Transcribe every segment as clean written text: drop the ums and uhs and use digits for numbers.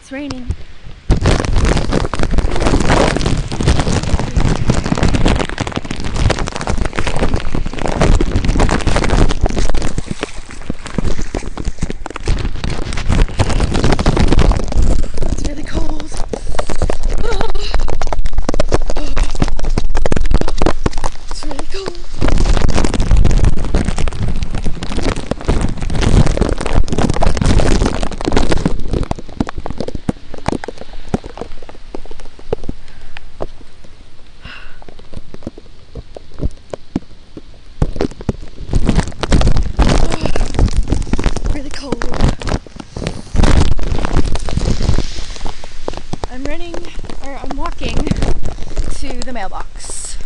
It's raining. It's really cold. It's really cold. Really cold. I'm walking to the mailbox.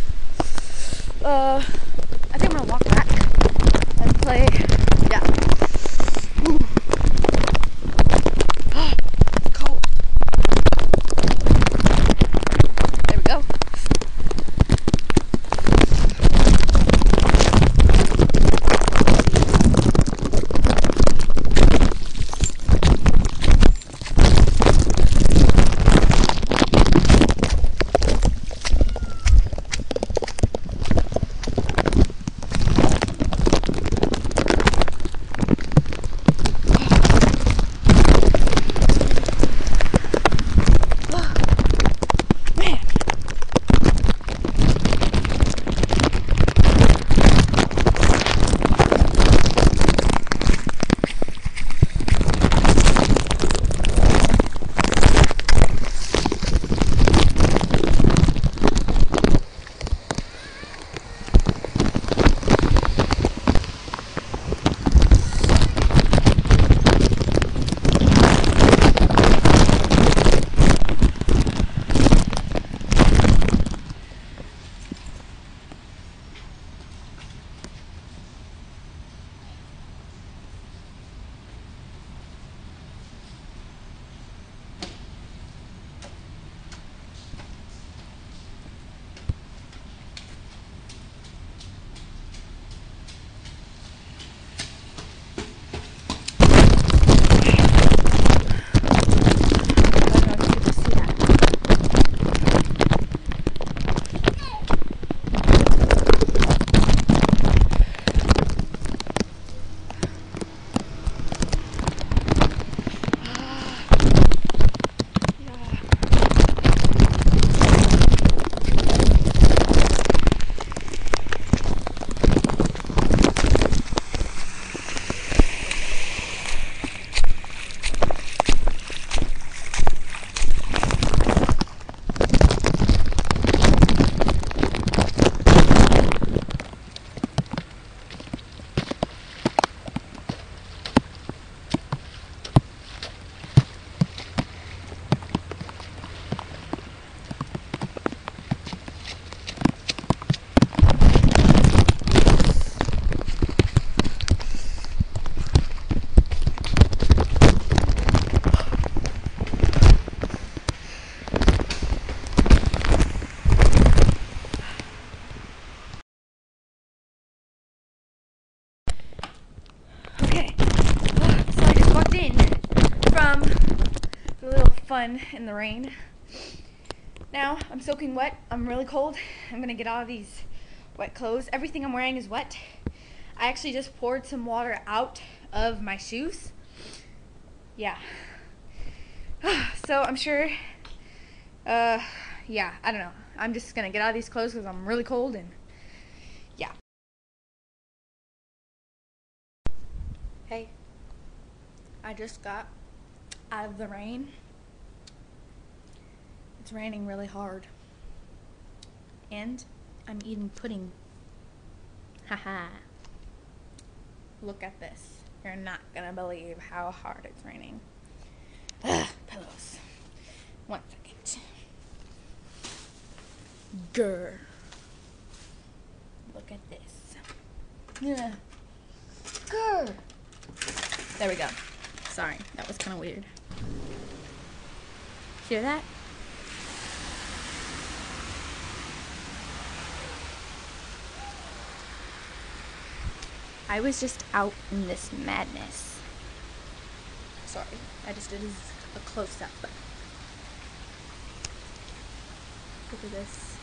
I think I'm gonna walk back and play. Yeah. Ooh. It's cold. There we go. From a little fun in the rain. Now I'm soaking wet. I'm really cold. I'm gonna get out of these wet clothes. Everything I'm wearing is wet. I actually just poured some water out of my shoes. Yeah. So I'm sure, yeah, I don't know. I'm just gonna get out of these clothes because I'm really cold and yeah. Hey, I just got out of the rain. It's raining really hard. And I'm eating pudding. Haha. Look at this. You're not gonna believe how hard it's raining. Ugh, pillows. 1 second. Grr. Look at this. Yeah. Grr. There we go. Sorry, that was kind of weird. Hear that? I was just out in this madness. Sorry, I just did a close-up. Look at this.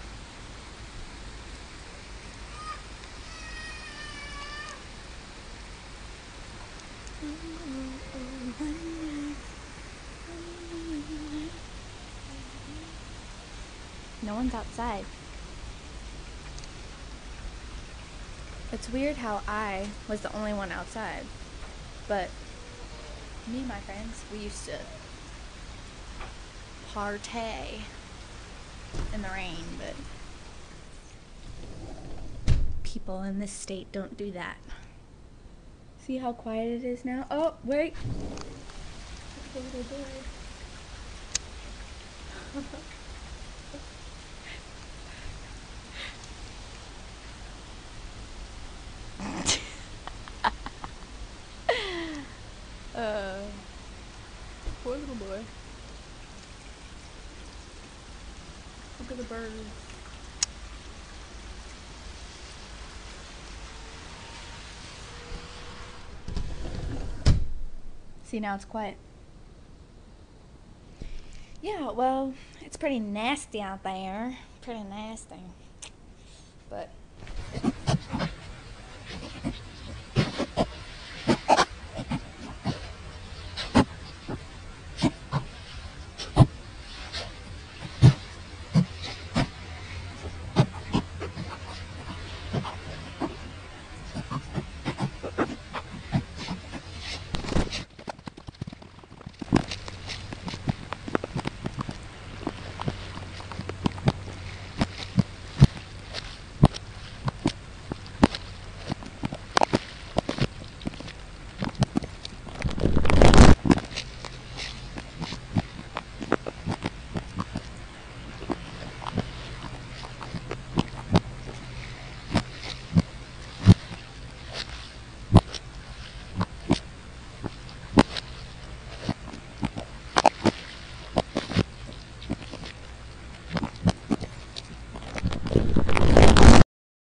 No one's outside. It's weird how I was the only one outside, but me and my friends, we used to partay in the rain, but people in this state don't do that. See how quiet it is now? Oh, wait. The little boy. Poor little boy. Look at the birds. See, now it's quiet. Yeah, well, it's pretty nasty out there. Pretty nasty. But